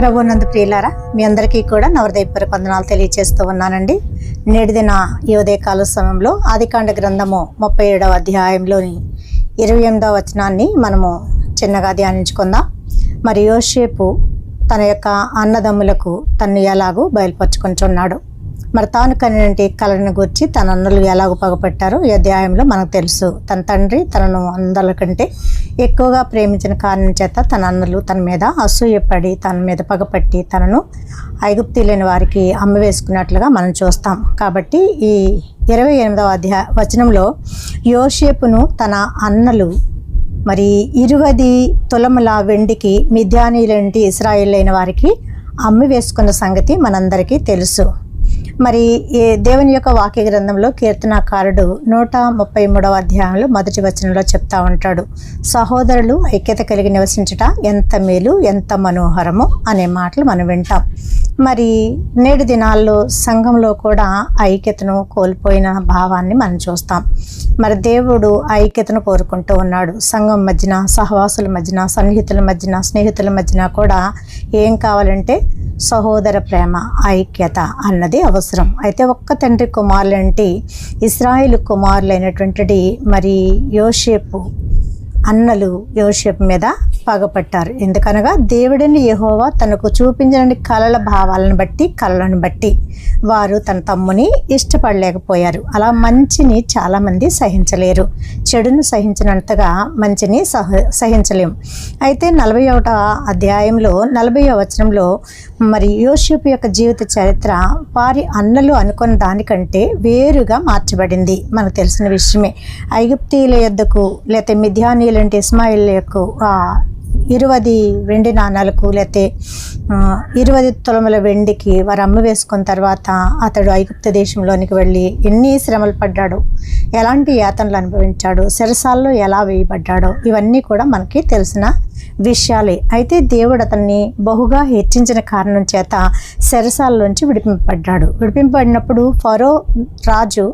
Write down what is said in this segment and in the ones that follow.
ప్రభునందు ప్రియులారా, మీ అందరికీ కూడా నా హృదయపూర్వక వందనాలు తెలియజేస్తూ ఉన్నానండి. నేటి దిన ఈ ఉదయకాల సమయంలో ఆదికాండ గ్రంథము 37వ అధ్యాయంలోని 28వ వచనాన్ని మనము చిన్నగా ధ్యానించుకుందాం. మరి యోసేపు తన యొక్క అన్నదమ్ములకు తను ఎలాగూ బయలుపరుచుకొంచున్నాడు. మరి తాను కనినటి కళను గురించి తన అన్నలు ఎలాగో పగపట్టారో ఈ అధ్యాయంలో మనకు తెలుసు. తన తండ్రి తనను అందరికంటే ఎక్కువగా ప్రేమించిన కారణం చేత తన అన్నలు తన మీద అసూయపడి తన మీద పగపట్టి తనను ఐగుప్తీయులైన వారికి అమ్మవేసుకున్నట్లుగా మనం చూస్తాం. కాబట్టి ఈ 28వ వచనంలో యోసేపును తన అన్నలు మరి 20 తులముల వెండికి మిద్యానీయులంటి ఇశ్రాయేలైన వారికి అమ్మి వేసుకున్న సంగతి మనందరికీ తెలుసు. మరి ఈ దేవుని యొక్క వాక్య గ్రంథంలో కీర్తనాకారుడు 133వ అధ్యాయంలో మొదటి వచనంలో చెప్తా ఉంటాడు, సహోదరులు ఐక్యత కలిగి నివసించుట ఎంత మేలు ఎంత మనోహరము అనే మాటలు మనం వింటాం. మరి నేటి దినాల్లో సంఘంలో కూడా ఐక్యతను కోల్పోయిన భావాన్ని మనం చూస్తాం. మరి దేవుడు ఐక్యతను కోరుకుంటూ ఉన్నాడు. సంఘం మధ్యన, సహవాసుల మధ్యన, సన్నిహితుల మధ్యన, స్నేహితుల మధ్యన కూడా ఏం కావాలంటే సహోదర ప్రేమ, ఐక్యత అన్నది అవసరం. అయితే ఒక్క తండ్రి కుమారులంటే ఇశ్రాయేలు కుమారులైనటువంటి మరి యోసేపు అన్నలు యోసేపు మీద పగపట్టారు. ఎందుకనగా దేవుడిని యెహోవా తనకు చూపించిన కళలను బట్టి వారు తన తమ్ముని ఇష్టపడలేకపోయారు. అలా మంచిని చాలామంది సహించలేరు, చెడును సహించినంతగా మంచిని సహించలేము. అయితే 41వ అధ్యాయంలో 40వ వచనంలో మరి యోసేపు యొక్క జీవిత చరిత్ర వారి అన్నలు అనుకున్న దానికంటే వేరుగా మార్చబడింది. మనకు తెలిసిన విషయమే. ఐగుప్తీయుల యొద్దకు లేకపోతే మిద్యానీయులంటే ఇస్మాయిల్ యొక్క 20 వెండి నాణాలకు లేకపోతే 20 తులముల వెండికి వారు అమ్మ వేసుకున్న తర్వాత అతడు ఐగుప్తు దేశంలోనికి వెళ్ళి ఎన్ని శ్రమలు పడ్డాడో, ఎలాంటి యాతనలు అనుభవించాడో, చెరసాల్లో ఎలా వేయబడ్డాడో ఇవన్నీ కూడా మనకి తెలిసిన విషయాలే. అయితే దేవుడు అతన్ని బహుగా హెచ్చించిన కారణం చేత చెరసాలలోంచి విడిపింపబడినప్పుడు ఫరో రాజు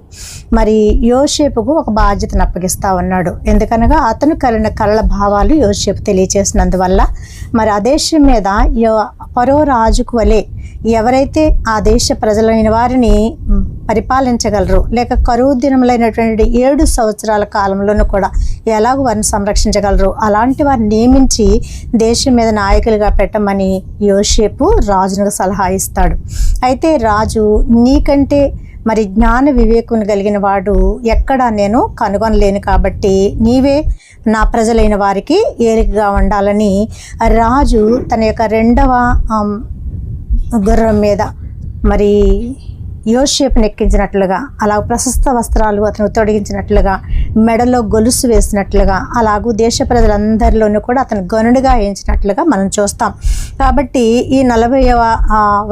మరి యోసేపుకు ఒక బాధ్యతను అప్పగిస్తా ఉన్నాడు. ఎందుకనగా అతను కలిగిన కళల భావాలు యోసేపు తెలియచేసినందువల్ల మరి ఆ దేశం మీద ఫరో రాజుకు వలె ఎవరైతే ఆ దేశ ప్రజలైన వారిని పరిపాలించగలరు, లేక కరువు దినములైనటువంటి 7 సంవత్సరాల కాలంలోనూ కూడా ఎలాగో వారిని సంరక్షించగలరు, అలాంటి వారిని నియమించి దేశం మీద నాయకులుగా పెట్టమని యోసేపు రాజునకు సలహా ఇస్తాడు. అయితే రాజు నీకంటే మరి జ్ఞాన వివేకం కలిగిన వాడు ఎక్కడా నేను కనుగొనలేను, కాబట్టి నీవే నా ప్రజలైన వారికి ఏలికగా ఉండాలని రాజు తన యొక్క 2వ గుర్రం మీద మరి యోసేపును ఎక్కించినట్లుగా, అలా ప్రశస్త వస్త్రాలు అతను తొడిగించినట్లుగా, మెడలో గొలుసు వేసినట్లుగా, అలాగూ దేశ ప్రజలందరిలోనూ కూడా అతను గనుడిగా వేయించినట్లుగా మనం చూస్తాం. కాబట్టి ఈ 40వ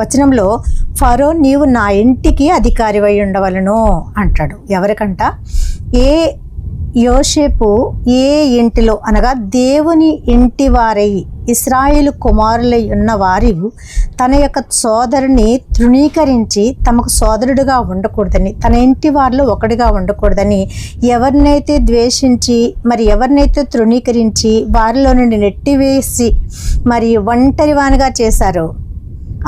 వచనంలో ఫరో నీవు నా ఇంటికి అధికారివై ఉండవలను అంటాడు. ఎవరికంట? యోసేపు ఏ ఇంటిలో అనగా దేవుని ఇంటి వారై ఇశ్రాయేలు కుమారులై ఉన్న వారు తన యొక్క సోదరుని తృణీకరించి తమకు సోదరుడిగా ఉండకూడదని, తన ఇంటి వారిలో ఒకటిగా ఉండకూడదని, ఎవరినైతే ద్వేషించి మరి ఎవరినైతే తృణీకరించి వారిలో నుండి నెట్టివేసి మరి ఒంటరి వానిగా చేశారో,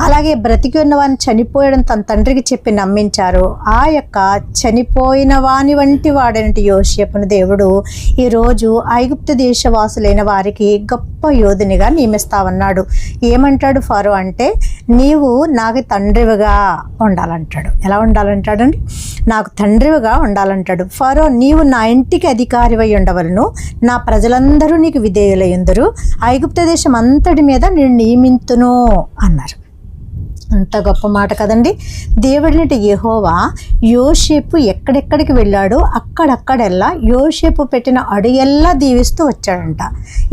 అలాగే బ్రతికి ఉన్న వాడిని చనిపోయడం తన తండ్రికి చెప్పి నమ్మించారు. ఆ యొక్క చనిపోయిన వాని వంటి వాడైనటి యోసేపును దేవుడు ఈరోజు ఐగుప్తు దేశవాసులైన వారికి గొప్ప యోధునిగా నియమిస్తావన్నాడు. ఏమంటాడు ఫరో అంటే, నీవు నాకు తండ్రివిగా ఉండాలంటాడు. ఎలా ఉండాలంటాడండి? నాకు తండ్రివిగా ఉండాలంటాడు. ఫరో నీవు నా ఇంటికి అధికారివై ఉండవలను, నా ప్రజలందరూ నీకు విధేయులయ్యుందురు, ఐగుప్తు దేశం అంతటి మీద నేను నియమింతును అన్నారు. అంత గొప్ప మాట కదండి. దేవుడినటి యెహోవా యోసేపు ఎక్కడెక్కడికి వెళ్ళాడో అక్కడక్కడెల్లా యోసేపు పెట్టిన అడుగెల్లా దీవిస్తూ వచ్చాడంట.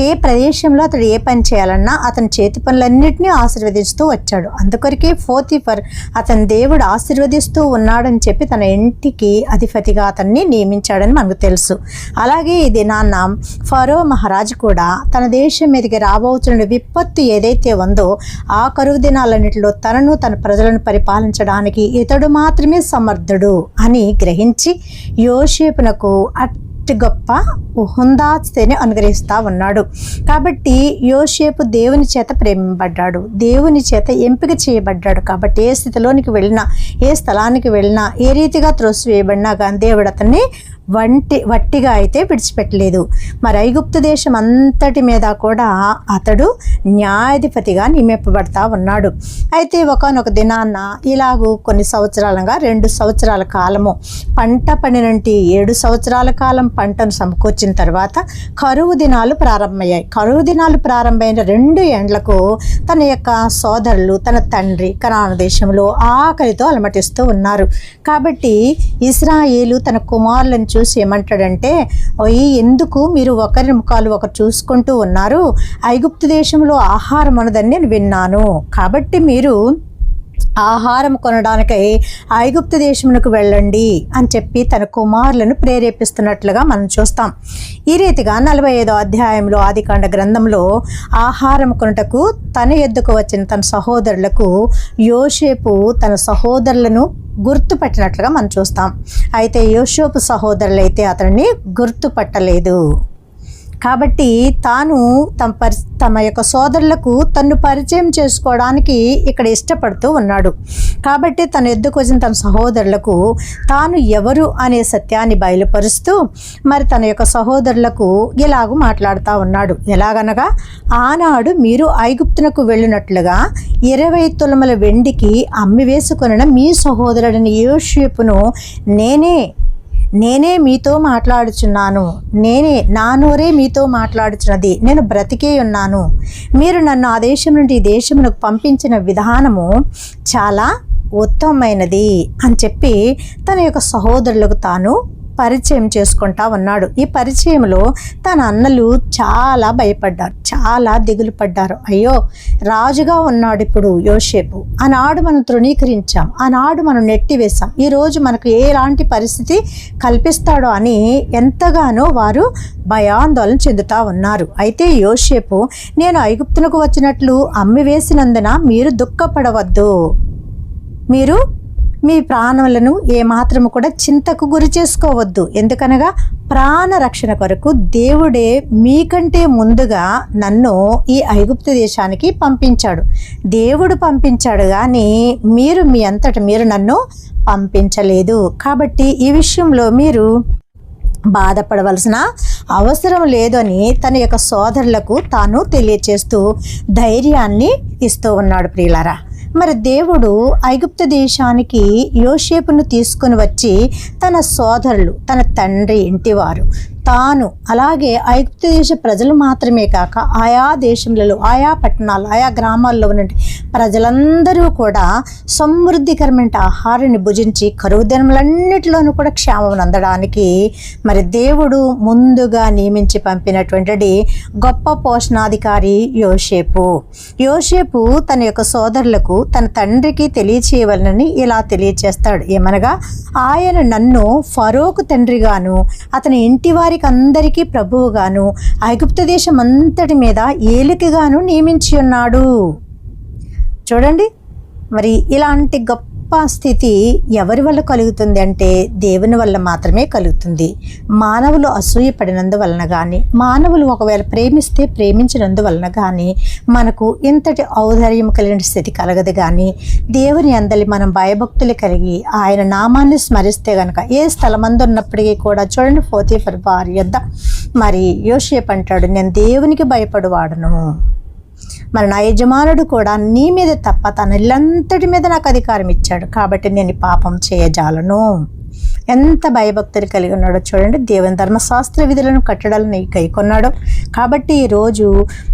ఏ ప్రదేశంలో అతడు ఏ పని చేయాలన్నా అతని చేతి పనులన్నింటినీ ఆశీర్వదిస్తూ వచ్చాడు. అందుకొరకే పోతీఫర్ అతని దేవుడు ఆశీర్వదిస్తూ ఉన్నాడని చెప్పి తన ఇంటికి అధిపతిగా అతన్ని నియమించాడని మనకు తెలుసు. అలాగే ఇది నాన్న ఫరో మహారాజు కూడా తన దేశం మీదకి రాబోతున్న విపత్తు ఏదైతే ఉందో ఆ కరువు దినాలన్నింటిలో తనను తన ప్రజలను పరిపాలించడానికి ఇతడు మాత్రమే సమర్థుడు అని గ్రహించి యోసేపునకు ఇటు గొప్ప హుందాస్థితిని అనుగ్రహిస్తూ ఉన్నాడు. కాబట్టి యోసేపు దేవుని చేత ప్రేమింపబడ్డాడు, దేవుని చేత ఎంపిక చేయబడ్డాడు. కాబట్టి ఏ స్థితిలోనికి వెళ్ళినా, ఏ స్థలానికి వెళ్ళినా, ఏ రీతిగా త్రోసివేయబడినా కానీ దేవుడు అతన్ని వట్టిగా అయితే విడిచిపెట్టలేదు. మరి ఐగుప్తు దేశం అంతటి మీద కూడా అతడు న్యాయాధిపతిగా నియమింపబడతా ఉన్నాడు. అయితే ఒకానొక దినాన్న ఇలాగూ కొన్ని సంవత్సరాలుగా 2 సంవత్సరాల కాలము పంట పండినంటి 7 సంవత్సరాల కాలం పంటను సమకూర్చిన తర్వాత కరువు దినాలు ప్రారంభమయ్యాయి. కరువు దినాలు ప్రారంభమైన 2 ఏండ్లకు తన యొక్క సోదరులు, తన తండ్రి కనాను దేశంలో ఆకలితో అలమటిస్తూ ఉన్నారు. కాబట్టి ఇశ్రాయేలు తన కుమారులను చూసి ఏమంటాడంటే, ఎందుకు మీరు ఒకరి ముఖాలు ఒకరు చూసుకుంటూ ఉన్నారు? ఐగుప్తు దేశంలో ఆహారం ఉన్నదని నేను విన్నాను. కాబట్టి మీరు ఆహారం కొనడానికై ఐగుప్తు దేశమునకు వెళ్ళండి అని చెప్పి తన కుమారులను ప్రేరేపిస్తున్నట్లుగా మనం చూస్తాం. ఈ రీతిగా 45వ అధ్యాయంలో ఆదికాండ గ్రంథంలో ఆహారం కొనుటకు తన యొద్దకు వచ్చిన తన సహోదరులకు యోసేపు తన సహోదరులను గుర్తుపట్టినట్లుగా మనం చూస్తాం. అయితే యోసేపు సహోదరులు అయితే అతన్ని గుర్తుపట్టలేదు. కాబట్టి తాను తమ యొక్క సోదరులకు తన్ను పరిచయం చేసుకోవడానికి ఇక్కడ ఇష్టపడుతూ ఉన్నాడు. కాబట్టి తన ఎద్దుకు వచ్చిన తన సహోదరులకు తాను ఎవరు అనే సత్యాన్ని బయలుపరుస్తూ మరి తన యొక్క సహోదరులకు ఇలాగూ మాట్లాడుతూ ఉన్నాడు. ఎలాగనగా, ఆనాడు మీరు ఐగుప్తునకు వెళ్ళినట్లుగా 20 తులముల వెండికి అమ్మి వేసుకొనిన మీ సహోదరుడిని యోసేపును నేనే మీతో మాట్లాడుచున్నాను, నా నోరే మీతో మాట్లాడుచున్నది, నేను బ్రతికే ఉన్నాను. మీరు నన్ను ఆ దేశం నుండి ఈ దేశమునకు పంపించిన విధానము చాలా ఉత్తమమైనది అని చెప్పి తన యొక్క సహోదరులకు తాను పరిచయం చేసుకుంటా ఉన్నాడు. ఈ పరిచయంలో తన అన్నలు చాలా భయపడ్డారు, చాలా దిగులు పడ్డారు. అయ్యో, రాజుగా ఉన్నాడు ఇప్పుడు యోసేపు, ఆనాడు మనం తృణీకరించాం, ఆనాడు మనం నెట్టివేశాం, ఈరోజు మనకు ఎలాంటి పరిస్థితి కల్పిస్తాడో అని ఎంతగానో వారు భయాందోళన చెందుతూ ఉన్నారు. అయితే యోసేపు, నేను ఐగుప్తునకు వచ్చినట్లు అమ్మి వేసినందున మీరు దుఃఖపడవద్దు, మీరు మీ ప్రాణములను ఏమాత్రము కూడా చింతకు గురి చేసుకోవద్దు. ఎందుకనగా ప్రాణ రక్షణ కొరకు దేవుడే మీకంటే ముందుగా నన్ను ఈ ఐగుప్తు దేశానికి పంపించాడు. దేవుడు పంపించాడు కానీ మీరు మీ అంతట మీరు నన్ను పంపించలేదు. కాబట్టి ఈ విషయంలో మీరు బాధపడవలసిన అవసరం లేదని తన యొక్క సోదరులకు తాను తెలియచేస్తూ ధైర్యాన్ని ఇస్తూ ఉన్నాడు. ప్రియులారా, మరి దేవుడు ఐగుప్తు దేశానికి యోసేపును తీసుకుని వచ్చి తన సోదరులు, తన తండ్రి ఇంటివారు, తాను అలాగే ఐగుప్తు దేశ ప్రజలు మాత్రమే కాక ఆయా దేశంలో, ఆయా పట్టణాలు, ఆయా గ్రామాల్లో ఉన్న ప్రజలందరూ కూడా సమృద్ధికరమైన ఆహారాన్ని భుజించి కరువు దినములన్నిటిలోనూ కూడా క్షేమం అందడానికి మరి దేవుడు ముందుగా నియమించి పంపినటువంటి గొప్ప పోషణాధికారి యోసేపు తన యొక్క సోదరులకు, తన తండ్రికి తెలియచేయవలనని ఇలా తెలియచేస్తాడు. ఏమనగా, ఆయన నన్ను ఫరోకు తండ్రిగాను అతని ఇంటి వారికి అందరికీ ప్రభువుగాను ఐగుప్తు దేశం అంతటి మీద ఏలికగాను నియమించి ఉన్నాడు. చూడండి, మరి ఇలాంటి గొప్ప స్థితి ఎవరి వల్ల కలుగుతుంది అంటే దేవుని వల్ల మాత్రమే కలుగుతుంది. మానవులు అసూయపడినందువలన కానీ, మానవులు ఒకవేళ ప్రేమిస్తే ప్రేమించినందువలన కానీ మనకు ఇంతటి ఔదార్యం కలిగిన స్థితి కలగదు. కానీ దేవుని అందలి మనం భయభక్తులు కలిగి ఆయన నామాన్ని స్మరిస్తే కనుక ఏ స్థలమందు ఉన్నప్పటికీ కూడా, చూడండి, పోతీఫరు భార్య యొద్ద మరి యోసేపు అంటాడు, నేను దేవునికి భయపడువాడును, మరి నా యజమానుడు కూడా నీ మీద తప్ప తన ఇల్లంతటి మీద నాకు అధికారం ఇచ్చాడు, కాబట్టి నేను పాపం చేయజాలను. ఎంత భయభక్తులు కలిగి ఉన్నాడో చూడండి. దేవుని ధర్మశాస్త్ర విధులను కట్టడాలను కైకొన్నాడు. కాబట్టి ఈరోజు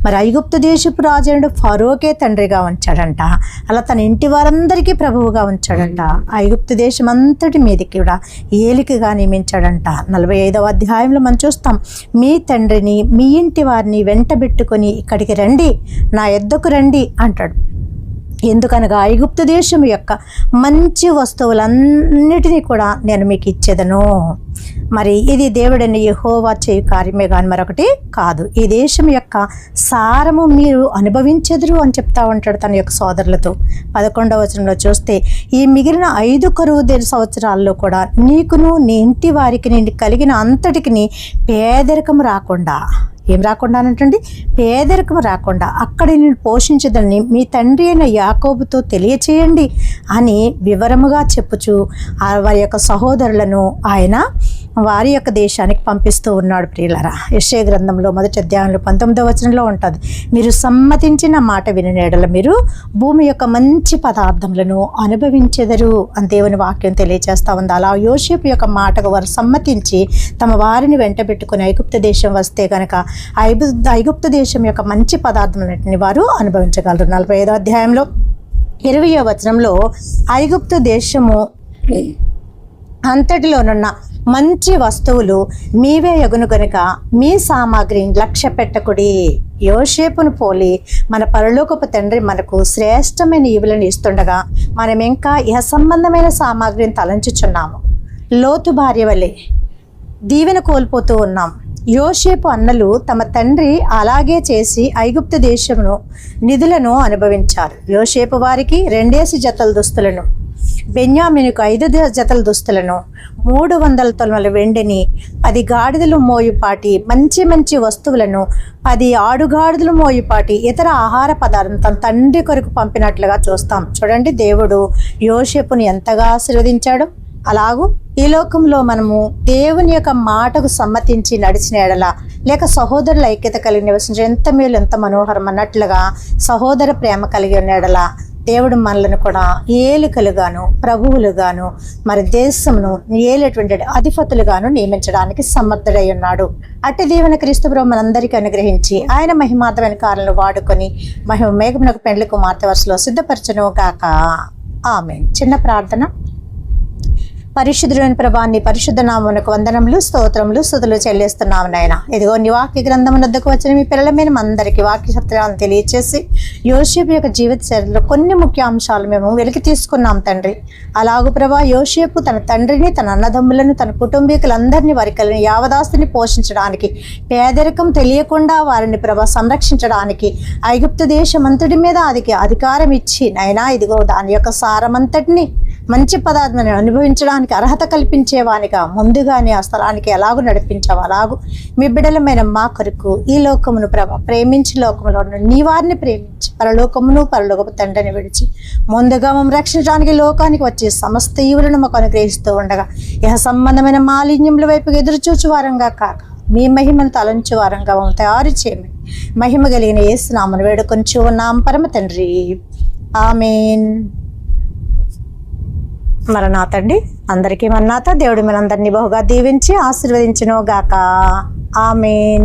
మరి ఐగుప్తు దేశపు రాజుడు ఫరోకే తండ్రిగా ఉంచాడంట, అలా తన ఇంటి వారందరికీ ప్రభువుగా ఉంచాడంట, ఐగుప్తు దేశం అంతటి మీదకి కూడా ఏలికగా నియమించాడంట. 45వ అధ్యాయంలో మనం చూస్తాం, మీ తండ్రిని మీ ఇంటి వారిని వెంటబెట్టుకొని ఇక్కడికి రండి, నా యొద్దకు రండి అంటాడు. ఎందుకనగా ఐగుప్తు దేశం యొక్క మంచి వస్తువులన్నిటినీ కూడా నేను మీకు ఇచ్చేదను. మరి ఇది దేవుడని యెహోవా చేయు కార్యమే కానీ మరొకటి కాదు. ఈ దేశం యొక్క సారము మీరు అనుభవించెదరు అని చెప్తా ఉంటాడు తన యొక్క సోదరులతో. 11వ వచనంలో చూస్తే, ఈ మిగిలిన 5 కరువు సంవత్సరాల్లో కూడా నీకును నీ ఇంటి వారికి నేను కలిగిన అంతటికి పేదరికం రాకుండా, ఏం రాకుండా అనంటండి, పేదరికం రాకుండా అక్కడ నేను పోషించదని మీ తండ్రి అయిన యాకోబుతో తెలియచేయండి అని వివరముగా చెప్పుచు వారి యొక్క సహోదరులను ఆయన వారి యొక్క దేశానికి పంపిస్తూ ఉన్నాడు. ప్రియులారా, యెషయా గ్రంథంలో 1వ అధ్యాయంలో 19వ వచనంలో ఉంటుంది, మీరు సమ్మతించిన మాట వినిన యెడల మీరు భూమి యొక్క మంచి పదార్థములను అనుభవించెదరు అని దేవుని వాక్యం తెలియజేస్తూ ఉంది. అలా యోసేపు యొక్క మాటకు వారు సమ్మతించి తమ వారిని వెంటబెట్టుకుని ఐగుప్తు దేశం వస్తే కనుక ఐగుప్తు దేశం యొక్క మంచి పదార్థములన్నింటినీ వారు అనుభవించగలరు. 45వ అధ్యాయంలో 20వ వచనంలో, ఐగుప్తు దేశము అంతటిలోనున్న మంచి వస్తువులు మీవే యగును గనుక మీ సామాగ్రిని లక్ష్య పెట్టకుడి. యోసేపును పోలి మన పరలోకపు తండ్రి మనకు శ్రేష్టమైన ఈవులను ఇస్తుండగా మనం ఇంకా ఇహ సంబంధమైన సామాగ్రిని తలంచుచున్నాము. లోతు భార్య వలె దీవెన కోల్పోతూ ఉన్నాం. యోసేపు అన్నలు తమ తండ్రి అలాగే చేసి ఐగుప్తు దేశమును నిధులను అనుభవించారు. యోసేపు వారికి 2 జతల దుస్తులను, బెన్యామీనుకు 5 జతల దుస్తులను, 300 తులముల వెండిని, 10 గాడిదలు మోయుపాటి మంచి మంచి వస్తువులను, 10 ఆడుగాడిదలు మోయుపాటి ఇతర ఆహార పదార్థం తన తండ్రి కొరకు పంపినట్లుగా చూస్తాం. చూడండి, దేవుడు యోసేపుని ఎంతగా ఆశీర్వదించాడు. అలాగూ ఈ లోకంలో మనము దేవుని యొక్క మాటకు సమ్మతించి నడిచిన ఎడల, లేక సహోదరుల ఐక్యత కలిగి నివసించే ఎంత మేలు ఎంత మనోహరం అన్నట్లుగా సహోదర ప్రేమ కలిగి ఉన్న ఎడల దేవుడు మనలను కూడా ఏలికలుగాను ప్రభువులుగాను మరి దేశమును ఏలేటువంటి అధిపతులుగాను నియమించడానికి సమర్థుడై ఉన్నాడు. అట్టి దేవుని క్రీస్తు ప్రభువు మనందరికీ అనుగ్రహించి ఆయన మహిమార్థమైన కార్యాలను వాడుకొని మేఘమునకు పెండ్లి కుమార్తె వరుసలో సిద్ధపరచును గాక. ఆమేన్. చిన్న ప్రార్థన. పరిశుద్ధుడైన ప్రభాన్ని పరిశుద్ధ నామమునకు వందనములు స్తోత్రములు స్తుతులు చెల్లిస్తున్నాము నాయన. ఇదిగో నీ వాక్య గ్రంథము వద్దకు వచ్చిన మీ పిల్లల మీద అందరికీ వాక్య సత్యాలను తెలియచేసి యోసేపు యొక్క జీవిత చరిత్రలో కొన్ని ముఖ్య అంశాలు మేము వెలికి తీసుకున్నాం తండ్రి. అలాగూ ప్రభా, యోసేపు తన తండ్రిని, తన అన్నదమ్ములను, తన కుటుంబీకులందరినీ, వారి కలిగిన యావదాస్తిని పోషించడానికి, పేదరికం తెలియకుండా వారిని ప్రభా సంరక్షించడానికి ఐగుప్తు దేశమంతటి మీద అధికారం ఇచ్చి నాయనా ఇదిగో దాని యొక్క సారమంతటిని మంచి పదార్థాన్ని అనుభవించడానికి అర్హత కల్పించేవానిగా ముందుగానే ఆ స్థలానికి ఎలాగూ నడిపించావు, అలాగూ మీ బిడ్డలమైన మా కొరకు ఈ లోకమును ప్రభా ప్రేమించి లోకములో నీ వారిని ప్రేమించి పరలోకమును పరలోకపు తండ్రిని విడిచి ముందుగా మమ్మల్ని రక్షించడానికి లోకానికి వచ్చే సమస్త ఈవులను మాకు అనుగ్రహిస్తూ ఉండగా ఇహ సంబంధమైన మాలిన్యముల వైపు ఎదురుచూచు వారంగా కాక మీ మహిమను తలంచు వారంగా మమ్మల్ని తయారు చేయమని మహిమ కలిగిన యేసు నామమున వేడుకొంచు ఉన్నాం పరమ తండ్రి. ఆమేన్. మరణాతండి. అందరికీ మన్నాత. దేవుడు మనందరినీ బహుగా దీవించి ఆశీర్వదించును గాక. ఆమేన్.